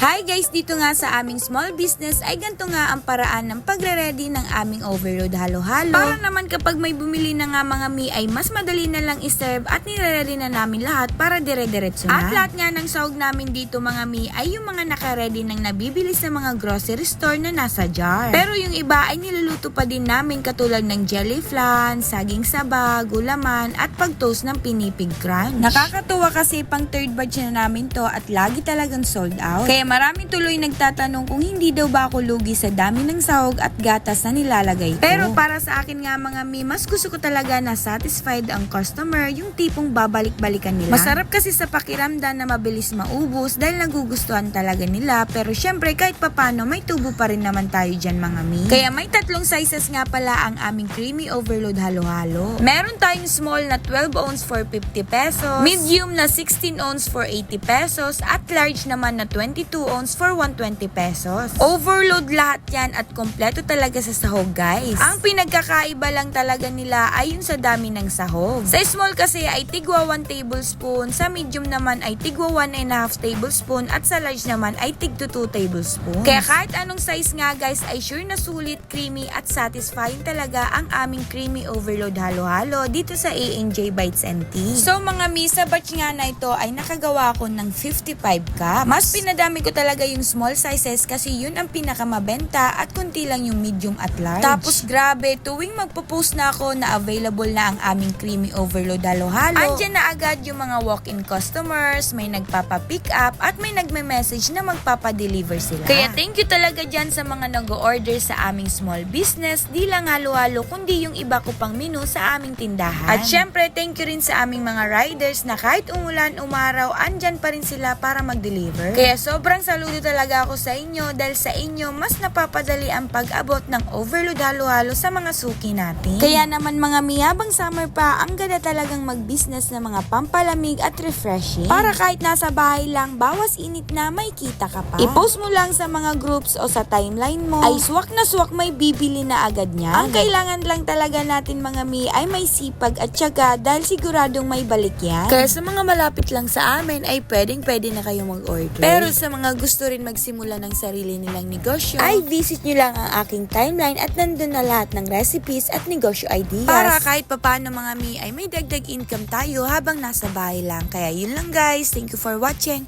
Hi guys! Dito nga sa aming small business ay ganito nga ang paraan ng pagre-ready ng aming overload halo-halo. Para naman kapag may bumili na nga mga mi ay mas madali na lang iserve at nire-ready na namin lahat para dire-diretso na. At lahat nga ng sahog namin dito mga mi ay yung mga naka-ready ng nabibili sa mga grocery store na nasa jar. Pero yung iba ay niluluto pa din namin katulad ng jelly flan, saging saba, gulaman at pag-toast ng pinipig crunch. Nakakatuwa kasi pang third batch na namin to at lagi talagang sold out. Kaya maraming tuloy nagtatanong kung hindi daw ba ako lugi sa dami ng sahog at gatas na nilalagay ko. Pero para sa akin nga mga mi, mas gusto ko talaga na satisfied ang customer, yung tipong babalik-balikan nila. Masarap kasi sa pakiramdam na mabilis maubos dahil nagugustuhan talaga nila. Pero syempre kahit papano may tubo pa rin naman tayo dyan mga mi. Kaya may tatlong sizes nga pala ang aming creamy overload halo-halo. Meron tayong small na 12 ounce for 50 pesos, medium na 16 ounce for 80 pesos, at large naman na 22 ounce for 120 pesos. Overload lahat yan at kompleto talaga sa sahog guys. Ang pinagkakaiba lang talaga nila ay yung sa dami ng sahog. Sa small kasi ay tigwa 1 tablespoon, sa medium naman ay tigwa 1.5 tablespoon, at sa large naman ay tig 2 tablespoons. Kaya kahit anong size nga guys ay sure na sulit, creamy at satisfying talaga ang aming creamy overload halo-halo dito sa A&J Bites and Tea. So mga mi, sa batch nga na ito ay nakagawa ko ng 55 cups. Mas pinadami ko talaga yung small sizes kasi yun ang pinakamabenta at kunti lang yung medium at large. Tapos grabe, tuwing magpo-post na ako na available na ang aming creamy overload halo-halo, andyan na agad yung mga walk-in customers, may nagpapa-pick up at may nagme-message na magpapa-deliver sila. Kaya thank you talaga dyan sa mga nag-order sa aming small business, di lang halo-halo kundi yung iba ko pang menu sa aming tindahan. At syempre thank you rin sa aming mga riders na kahit umulan, umaraw, andyan pa rin sila para mag-deliver. Kaya sobrang saludo talaga ako sa inyo dahil sa inyo mas napapadali ang pag-abot ng overload halo-halo sa mga suki natin. Kaya naman mga mi, habang summer pa, ang ganda talagang mag-business ng mga pampalamig at refreshing. Para kahit nasa bahay lang, bawas init na may kita ka pa. I-post mo lang sa mga groups o sa timeline mo, ay swak na swak may bibili na agad niya. Ang kailangan lang talaga natin mga mi ay may sipag at tiyaga dahil siguradong may balik yan. Kaya sa mga malapit lang sa amin ay pwede na kayong mag-order. Pero sa mga gusto rin magsimula ng sarili nilang negosyo, ay visit nyo lang ang aking timeline at nandun na lahat ng recipes at negosyo ideas. Para kahit papano mga mi ay may dagdag income tayo habang nasa bahay lang. Kaya yun lang guys. Thank you for watching.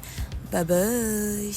Bye-bye!